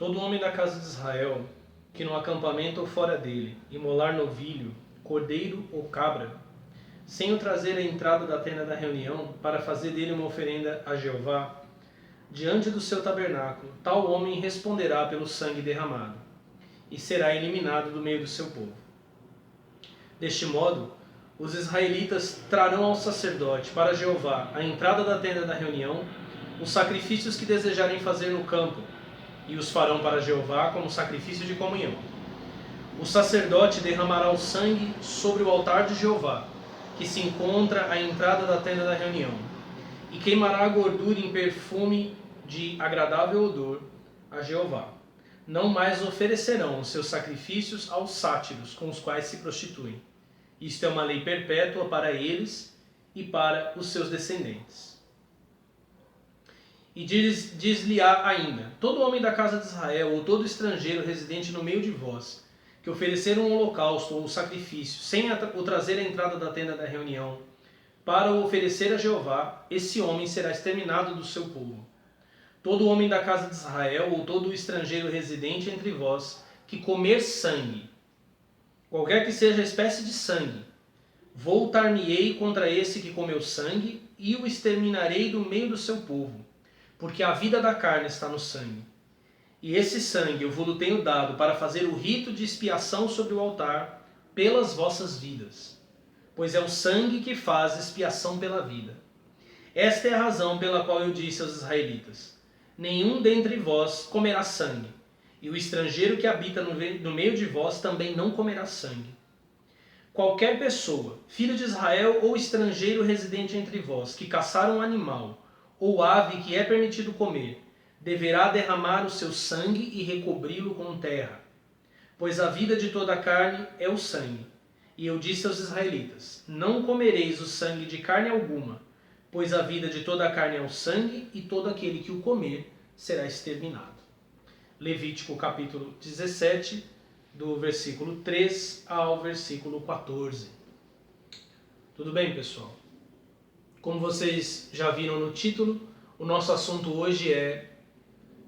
Todo homem da casa de Israel, que no acampamento ou fora dele, imolar novilho, cordeiro ou cabra, sem o trazer à entrada da tenda da reunião, para fazer dele uma oferenda a Jeová, diante do seu tabernáculo, tal homem responderá pelo sangue derramado, e será eliminado do meio do seu povo. Deste modo, os israelitas trarão ao sacerdote para Jeová, à entrada da tenda da reunião, os sacrifícios que desejarem fazer no campo, e os farão para Jeová como sacrifício de comunhão. O sacerdote derramará o sangue sobre o altar de Jeová, que se encontra à entrada da tenda da reunião, e queimará a gordura em perfume de agradável odor a Jeová. Não mais oferecerão os seus sacrifícios aos sátiros com os quais se prostituem. Isto é uma lei perpétua para eles e para os seus descendentes. E diz-lhe-á ainda: todo homem da casa de Israel ou todo estrangeiro residente no meio de vós, que oferecer um holocausto ou um sacrifício, sem o trazer à entrada da tenda da reunião, para o oferecer a Jeová, esse homem será exterminado do seu povo. Todo homem da casa de Israel ou todo estrangeiro residente entre vós, que comer sangue, qualquer que seja a espécie de sangue, voltar-me-ei contra esse que comeu sangue, e o exterminarei do meio do seu povo, porque a vida da carne está no sangue. E esse sangue eu vos tenho dado para fazer o rito de expiação sobre o altar pelas vossas vidas, pois é o sangue que faz expiação pela vida. Esta é a razão pela qual eu disse aos israelitas: nenhum dentre vós comerá sangue, e o estrangeiro que habita no meio de vós também não comerá sangue. Qualquer pessoa, filho de Israel ou estrangeiro residente entre vós, que caçar um animal ou ave que é permitido comer, deverá derramar o seu sangue e recobri-lo com terra. Pois a vida de toda a carne é o sangue. E eu disse aos israelitas: não comereis o sangue de carne alguma, pois a vida de toda a carne é o sangue, e todo aquele que o comer será exterminado. Levítico capítulo 17, do versículo 3 ao versículo 14. Tudo bem, pessoal? Como vocês já viram no título, o nosso assunto hoje é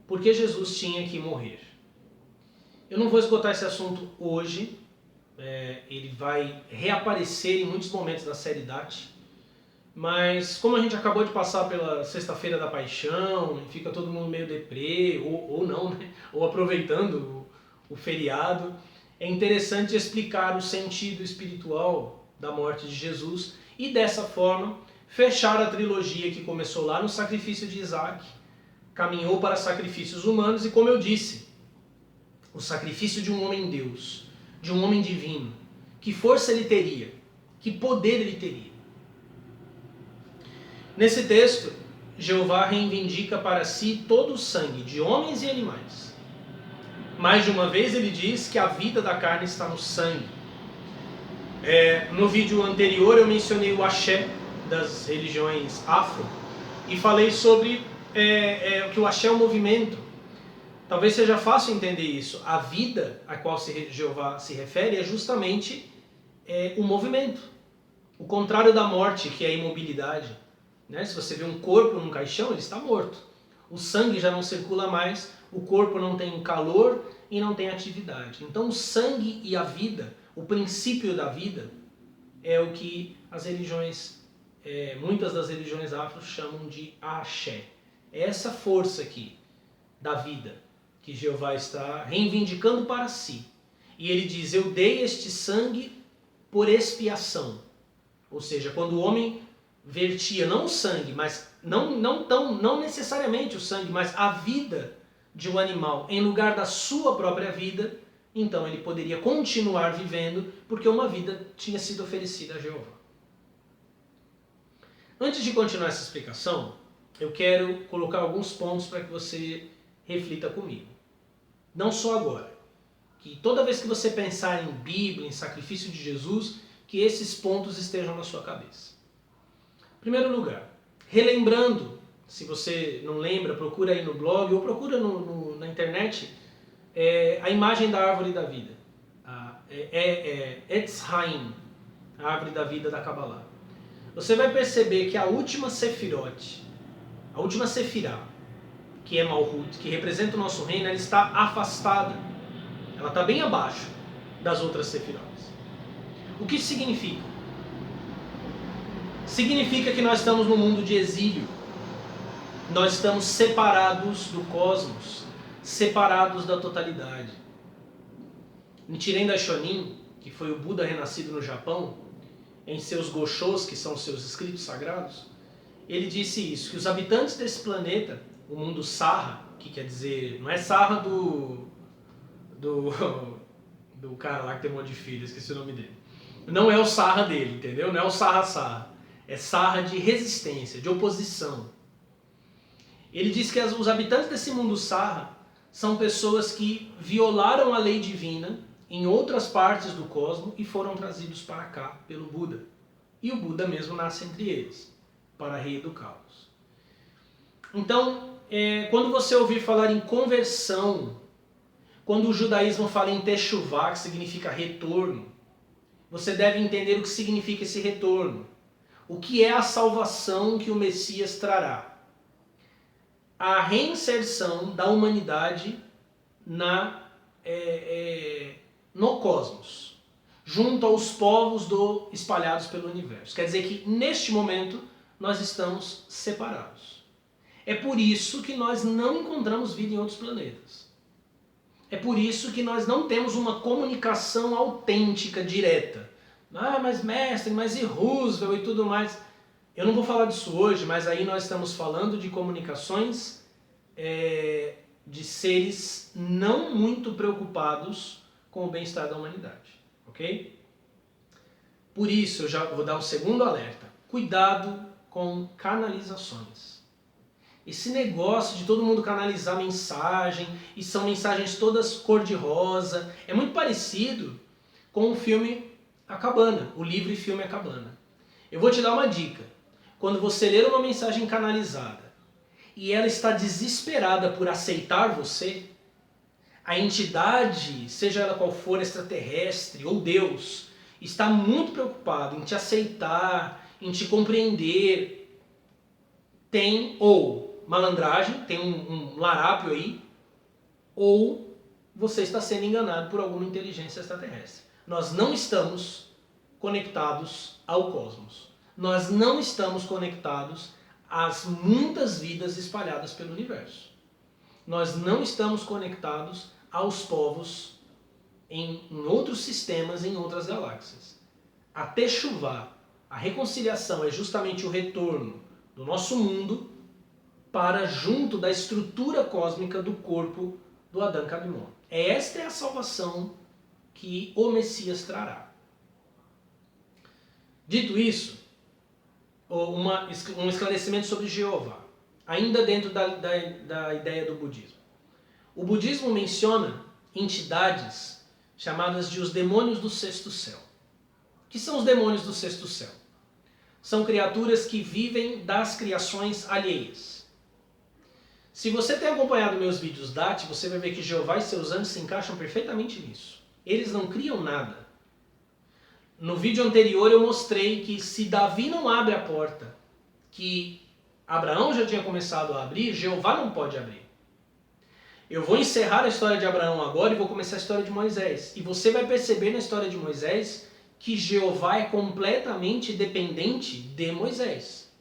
por que Jesus tinha que morrer. Eu não vou esgotar esse assunto hoje, ele vai reaparecer em muitos momentos da série DAT, mas como a gente acabou de passar pela Sexta-feira da Paixão, fica todo mundo meio deprê, ou não, né? Ou aproveitando o feriado, é interessante explicar o sentido espiritual da morte de Jesus e dessa forma fechar a trilogia que começou lá no sacrifício de Isaac, caminhou para sacrifícios humanos e, como eu disse, o sacrifício de um homem Deus, de um homem divino. Que força ele teria? Que poder ele teria? Nesse texto, Jeová reivindica para si todo o sangue de homens e animais. Mais de uma vez ele diz que a vida da carne está no sangue. No vídeo anterior eu mencionei o axé das religiões afro e falei sobre que o axé é um movimento. Talvez seja fácil entender isso. A vida a qual Jeová se refere é justamente o movimento. O contrário da morte, que é a imobilidade. Né? Se você vê um corpo num caixão, ele está morto. O sangue já não circula mais, o corpo não tem calor e não tem atividade. Então o sangue e a vida, o princípio da vida, é o que as religiões, muitas das religiões afro chamam de axé. É essa força aqui da vida que Jeová está reivindicando para si. E ele diz: eu dei este sangue por expiação. Ou seja, quando o homem vertia não o sangue, mas não necessariamente o sangue, mas a vida de um animal em lugar da sua própria vida, então ele poderia continuar vivendo, porque uma vida tinha sido oferecida a Jeová. Antes de continuar essa explicação, eu quero colocar alguns pontos para que você reflita comigo. Não só agora. Que toda vez que você pensar em Bíblia, em sacrifício de Jesus, que esses pontos estejam na sua cabeça. Em primeiro lugar, relembrando, se você não lembra, procura aí no blog ou procura na internet a imagem da árvore da vida. Etz Haim, a árvore da vida da Kabbalah. Você vai perceber que a última sefirot, a última sefirá, que é Malhut, que representa o nosso reino, ela está afastada. Ela está bem abaixo das outras Sefirotas. O que isso significa? Significa que nós estamos num mundo de exílio. Nós estamos separados do cosmos, separados da totalidade. Nichiren Daishonin, que foi o Buda renascido no Japão, em seus Goshos, que são seus escritos sagrados, ele disse isso, que os habitantes desse planeta, o mundo Sarra, que quer dizer, não é Sarra do cara lá que tem um monte de filhos, esqueci o nome dele. Não é o Sarra dele, entendeu? Não é o Sarra. É Sarra de resistência, de oposição. Ele diz que os habitantes desse mundo Sarra são pessoas que violaram a lei divina em outras partes do cosmos e foram trazidos para cá pelo Buda. E o Buda mesmo nasce entre eles, para reeducá-los. Então, quando você ouvir falar em conversão, quando o judaísmo fala em Teshuvah, que significa retorno, você deve entender o que significa esse retorno. O que é a salvação que o Messias trará? A reinserção da humanidade no cosmos, junto aos povos espalhados pelo universo. Quer dizer que, neste momento, nós estamos separados. É por isso que nós não encontramos vida em outros planetas. É por isso que nós não temos uma comunicação autêntica, direta. Ah, mas mestre, mas e Roosevelt e tudo mais? Eu não vou falar disso hoje, mas aí nós estamos falando de comunicações de seres não muito preocupados com o bem-estar da humanidade. Ok? Por isso, eu já vou dar um segundo alerta. Cuidado com canalizações. Esse negócio de todo mundo canalizar mensagem, e são mensagens todas cor-de-rosa, é muito parecido com o filme A Cabana, o livro e filme A Cabana. Eu vou te dar uma dica. Quando você ler uma mensagem canalizada e ela está desesperada por aceitar você, a entidade, seja ela qual for, extraterrestre ou Deus, está muito preocupado em te aceitar, em te compreender. Tem ou malandragem, tem um larápio aí, ou você está sendo enganado por alguma inteligência extraterrestre. Nós não estamos conectados ao cosmos. Nós não estamos conectados às muitas vidas espalhadas pelo universo. Nós não estamos conectados aos povos em outros sistemas, em outras galáxias. A Teshuvah, a reconciliação, é justamente o retorno do nosso mundo para junto da estrutura cósmica do corpo do Adão Kadmon. Esta é a salvação que o Messias trará. Dito isso, um esclarecimento sobre Jeová, ainda dentro da ideia do budismo. O budismo menciona entidades chamadas de os demônios do sexto céu. O que são os demônios do sexto céu? São criaturas que vivem das criações alheias. Se você tem acompanhado meus vídeos DAT, você vai ver que Jeová e seus anjos se encaixam perfeitamente nisso. Eles não criam nada. No vídeo anterior eu mostrei que se Davi não abre a porta que Abraão já tinha começado a abrir, Jeová não pode abrir. Eu vou encerrar a história de Abraão agora e vou começar a história de Moisés. E você vai perceber na história de Moisés que Jeová é completamente dependente de Moisés.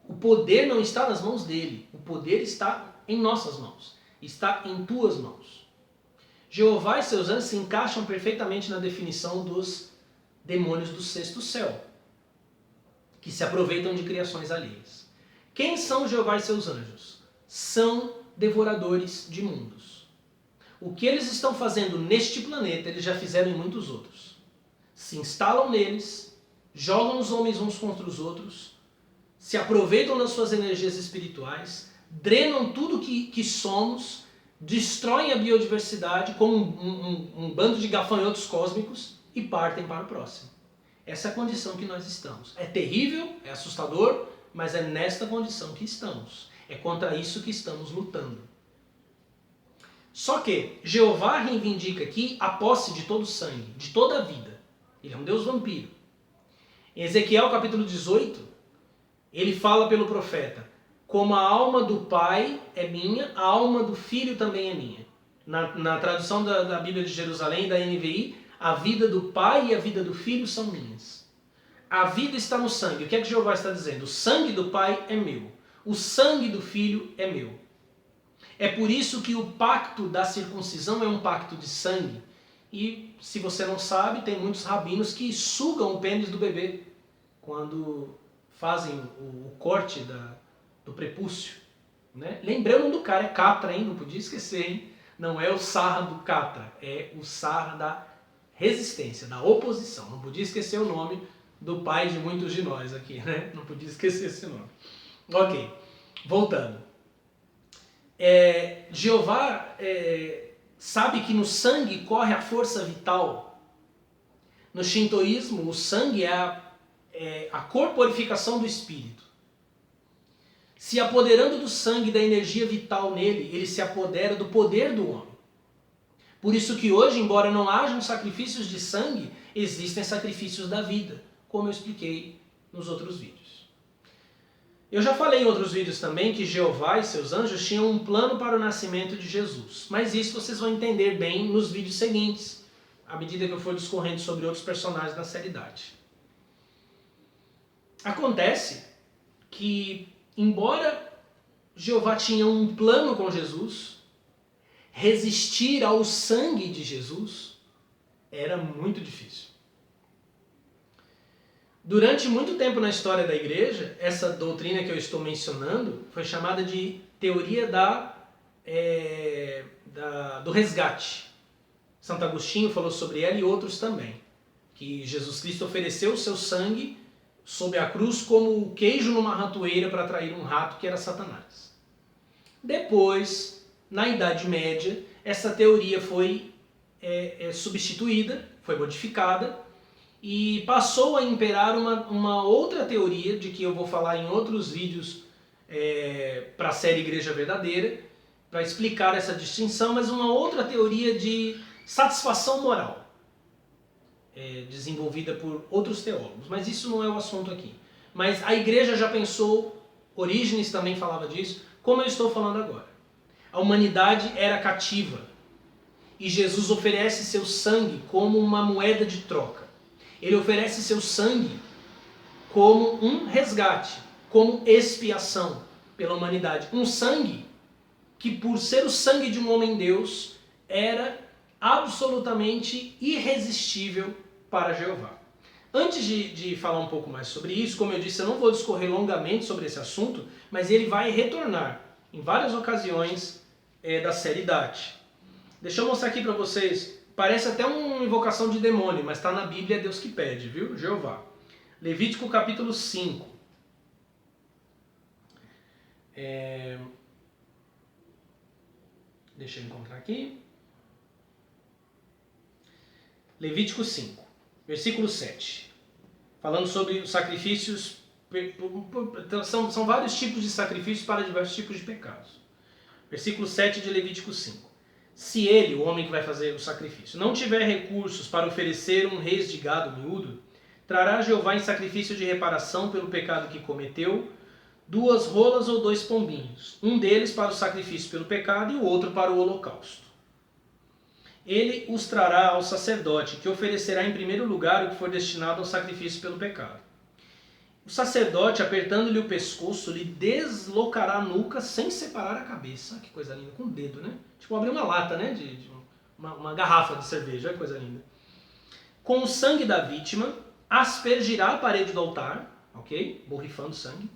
O poder não está nas mãos dele, o poder está em nossas mãos, está em tuas mãos. Jeová e seus anjos se encaixam perfeitamente na definição dos demônios do sexto céu, que se aproveitam de criações alheias. Quem são Jeová e seus anjos? São devoradores de mundos. O que eles estão fazendo neste planeta, eles já fizeram em muitos outros. Se instalam neles, jogam os homens uns contra os outros, se aproveitam das suas energias espirituais, drenam tudo que somos, destroem a biodiversidade como um bando de gafanhotos cósmicos e partem para o próximo. Essa é a condição que nós estamos. É terrível, é assustador, mas é nesta condição que estamos. É contra isso que estamos lutando. Só que Jeová reivindica aqui a posse de todo o sangue, de toda a vida. Ele é um Deus vampiro. Em Ezequiel capítulo 18, ele fala pelo profeta: como a alma do Pai é minha, a alma do Filho também é minha. Na tradução da Bíblia de Jerusalém, da NVI, a vida do Pai e a vida do Filho são minhas. A vida está no sangue. O que é que Jeová está dizendo? O sangue do Pai é meu. O sangue do Filho é meu. É por isso que o pacto da circuncisão é um pacto de sangue. E, se você não sabe, tem muitos rabinos que sugam o pênis do bebê quando fazem o corte do prepúcio. Né? Lembrando do cara, é Catra, hein? Não podia esquecer, hein? Não é o Sarra do Catra, é o Sarra da resistência, da oposição. Não podia esquecer o nome do pai de muitos de nós aqui, né? Não podia esquecer esse nome. Ok, voltando. Jeová sabe que no sangue corre a força vital. No shintoísmo, o sangue é a corporificação do espírito. Se apoderando do sangue, da energia vital nele, ele se apodera do poder do homem. Por isso que hoje, embora não hajam sacrifícios de sangue, existem sacrifícios da vida, como eu expliquei nos outros vídeos. Eu já falei em outros vídeos também que Jeová e seus anjos tinham um plano para o nascimento de Jesus, mas isso vocês vão entender bem nos vídeos seguintes, à medida que eu for discorrendo sobre outros personagens da seriedade. Acontece que, embora Jeová tinha um plano com Jesus, resistir ao sangue de Jesus era muito difícil. Durante muito tempo na história da igreja, essa doutrina que eu estou mencionando foi chamada de teoria do resgate. Santo Agostinho falou sobre ela e outros também. Que Jesus Cristo ofereceu o seu sangue sob a cruz como o queijo numa ratoeira para atrair um rato que era Satanás. Depois, na Idade Média, essa teoria foi substituída, foi modificada, e passou a imperar uma outra teoria, de que eu vou falar em outros vídeos para a série Igreja Verdadeira, para explicar essa distinção, mas uma outra teoria de satisfação moral, desenvolvida por outros teólogos. Mas isso não é o assunto aqui. Mas a igreja já pensou, Orígenes também falava disso, como eu estou falando agora. A humanidade era cativa, e Jesus oferece seu sangue como uma moeda de troca. Ele oferece seu sangue como um resgate, como expiação pela humanidade. Um sangue que, por ser o sangue de um homem-deus, era absolutamente irresistível para Jeová. Antes de falar um pouco mais sobre isso, como eu disse, eu não vou discorrer longamente sobre esse assunto, mas ele vai retornar em várias ocasiões da série Date. Deixa eu mostrar aqui para vocês. Parece até uma invocação de demônio, mas está na Bíblia, é Deus que pede, viu? Jeová. Levítico capítulo 5. Deixa eu encontrar aqui. Levítico 5, versículo 7. Falando sobre os sacrifícios. São vários tipos de sacrifícios para diversos tipos de pecados. Versículo 7 de Levítico 5. Se ele, o homem que vai fazer o sacrifício, não tiver recursos para oferecer um reis de gado miúdo, trará Jeová em sacrifício de reparação pelo pecado que cometeu 2 rolas ou 2 pombinhos, um deles para o sacrifício pelo pecado e o outro para o holocausto. Ele os trará ao sacerdote, que oferecerá em primeiro lugar o que for destinado ao sacrifício pelo pecado. O sacerdote, apertando-lhe o pescoço, lhe deslocará a nuca sem separar a cabeça. Que coisa linda, com o dedo, né? Tipo abrir uma lata, né? Uma garrafa de cerveja, olha que coisa linda. Com o sangue da vítima, aspergirá a parede do altar, ok? Borrifando sangue.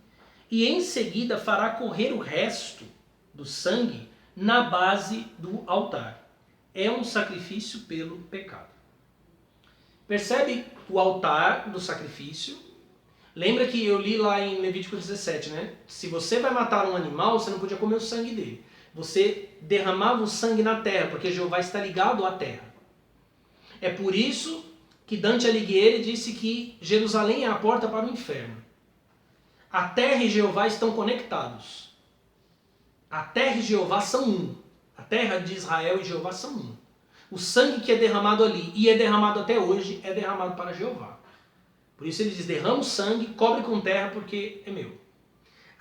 E em seguida fará correr o resto do sangue na base do altar. É um sacrifício pelo pecado. Percebe o altar do sacrifício? Lembra que eu li lá em Levítico 17, né? Se você vai matar um animal, você não podia comer o sangue dele. Você derramava o sangue na terra, porque Jeová está ligado à terra. É por isso que Dante Alighieri disse que Jerusalém é a porta para o inferno. A terra e Jeová estão conectados. A terra e Jeová são um. A terra de Israel e Jeová são um. O sangue que é derramado ali, e é derramado até hoje, é derramado para Jeová. Por isso ele diz, derrama o sangue, cobre com terra, porque é meu.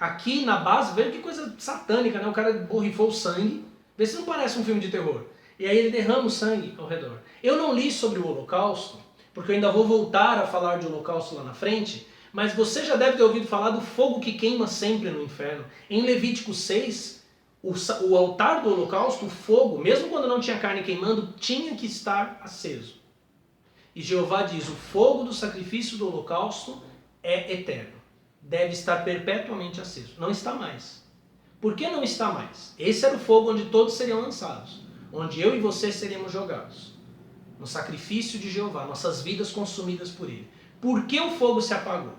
Aqui na base, veja que coisa satânica, né? O cara borrifou o sangue. Vê se não parece um filme de terror. E aí ele derrama o sangue ao redor. Eu não li sobre o Holocausto, porque eu ainda vou voltar a falar de Holocausto lá na frente, mas você já deve ter ouvido falar do fogo que queima sempre no inferno. Em Levítico 6, o altar do Holocausto, o fogo, mesmo quando não tinha carne queimando, tinha que estar aceso. E Jeová diz, o fogo do sacrifício do Holocausto é eterno. Deve estar perpetuamente aceso. Não está mais. Por que não está mais? Esse era o fogo onde todos seriam lançados. Onde eu e você seríamos jogados. No sacrifício de Jeová. Nossas vidas consumidas por ele. Por que o fogo se apagou?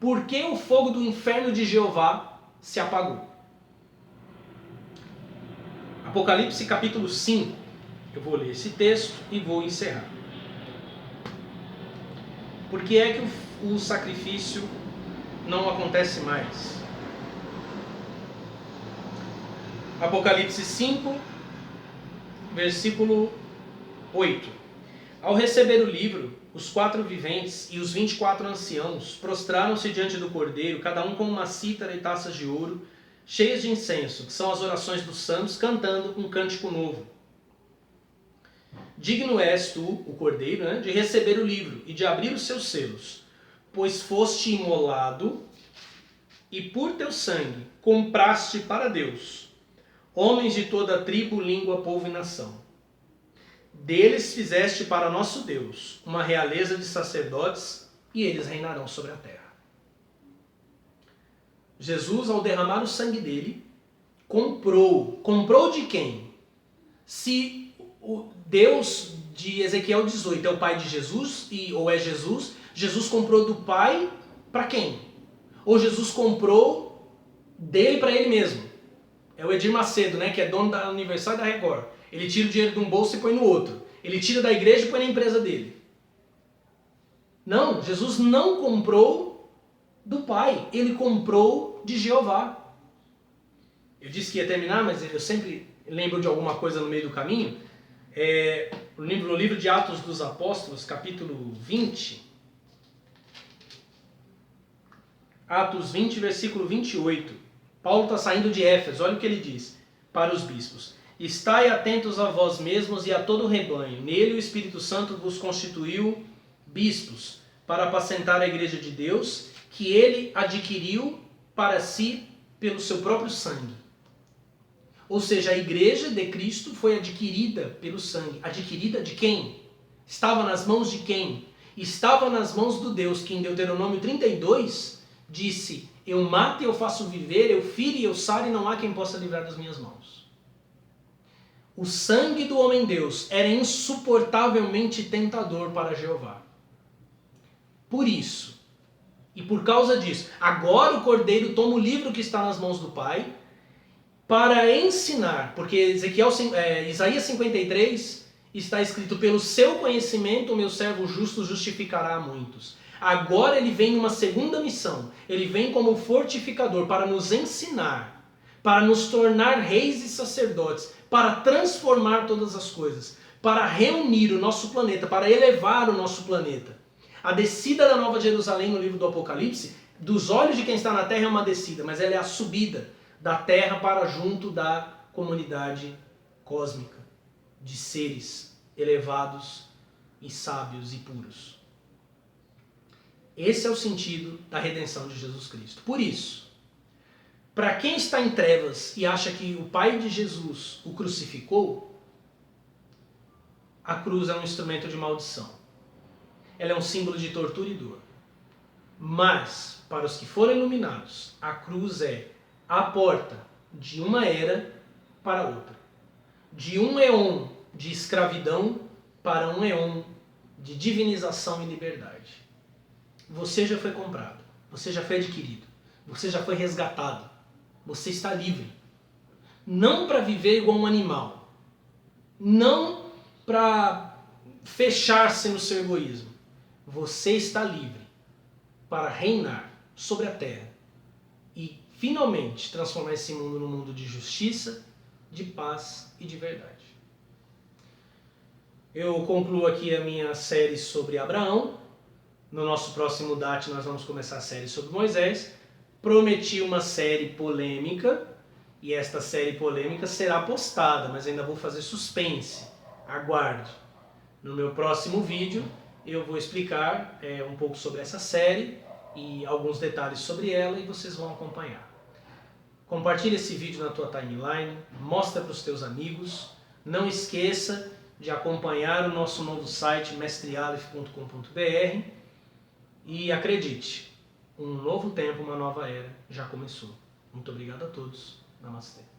Por que o fogo do inferno de Jeová se apagou? Apocalipse capítulo 5. Eu vou ler esse texto e vou encerrar. Por que é que o sacrifício não acontece mais? Apocalipse 5, versículo 8. Ao receber o livro, os 4 viventes e os 24 anciãos prostraram-se diante do Cordeiro, cada um com uma cítara e taças de ouro, cheias de incenso, que são as orações dos santos, cantando um cântico novo. Digno és tu, o Cordeiro, né, de receber o livro e de abrir os seus selos, pois foste imolado e por teu sangue compraste para Deus homens de toda a tribo, língua, povo e nação. Deles fizeste para nosso Deus uma realeza de sacerdotes e eles reinarão sobre a terra. Jesus, ao derramar o sangue dele, comprou de quem? Se o Deus de Ezequiel 18 é o pai de Jesus, ou é Jesus, Jesus comprou do pai para quem? Ou Jesus comprou dele para ele mesmo? É o Edir Macedo, né, que é dono da Universal e da Record. Ele tira o dinheiro de um bolso e põe no outro. Ele tira da igreja e põe na empresa dele. Não, Jesus não comprou do Pai. Ele comprou de Jeová. Eu disse que ia terminar, mas eu sempre lembro de alguma coisa no meio do caminho. No livro de Atos dos Apóstolos, capítulo 20. Atos 20, versículo 28. Paulo está saindo de Éfeso, olha o que ele diz para os bispos. Estai atentos a vós mesmos e a todo o rebanho. Nele o Espírito Santo vos constituiu bispos para apacentar a igreja de Deus, que ele adquiriu para si pelo seu próprio sangue. Ou seja, a igreja de Cristo foi adquirida pelo sangue. Adquirida de quem? Estava nas mãos de quem? Estava nas mãos do Deus que em Deuteronômio 32 disse: eu mato e eu faço viver, eu firo e eu saro e não há quem possa livrar das minhas mãos. O sangue do homem-deus era insuportavelmente tentador para Jeová. Por isso, e por causa disso, agora o Cordeiro toma o livro que está nas mãos do Pai para ensinar, porque Isaías 53 está escrito: pelo seu conhecimento o meu servo justo justificará a muitos. Agora ele vem numa segunda missão. Ele vem como fortificador para nos ensinar, para nos tornar reis e sacerdotes, para transformar todas as coisas, para reunir o nosso planeta, para elevar o nosso planeta. A descida da Nova Jerusalém no livro do Apocalipse, dos olhos de quem está na terra é uma descida, mas ela é a subida da terra para junto da comunidade cósmica, de seres elevados e sábios e puros. Esse é o sentido da redenção de Jesus Cristo. Por isso, para quem está em trevas e acha que o Pai de Jesus o crucificou, a cruz é um instrumento de maldição. Ela é um símbolo de tortura e dor. Mas, para os que forem iluminados, a cruz é a porta de uma era para outra. De um éon de escravidão para um éon de divinização e liberdade. Você já foi comprado, você já foi adquirido, você já foi resgatado, você está livre. Não para viver igual um animal, não para fechar-se no seu egoísmo. Você está livre para reinar sobre a terra e finalmente transformar esse mundo num mundo de justiça, de paz e de verdade. Eu concluo aqui a minha série sobre Abraão. No nosso próximo DAT nós vamos começar a série sobre Moisés. Prometi uma série polêmica, e esta série polêmica será postada, mas ainda vou fazer suspense. Aguarde. No meu próximo vídeo eu vou explicar um pouco sobre essa série e alguns detalhes sobre ela e vocês vão acompanhar. Compartilhe esse vídeo na tua timeline, mostra para os teus amigos. Não esqueça de acompanhar o nosso novo site mestrealef.com.br e acredite, um novo tempo, uma nova era já começou. Muito obrigado a todos. Namastê.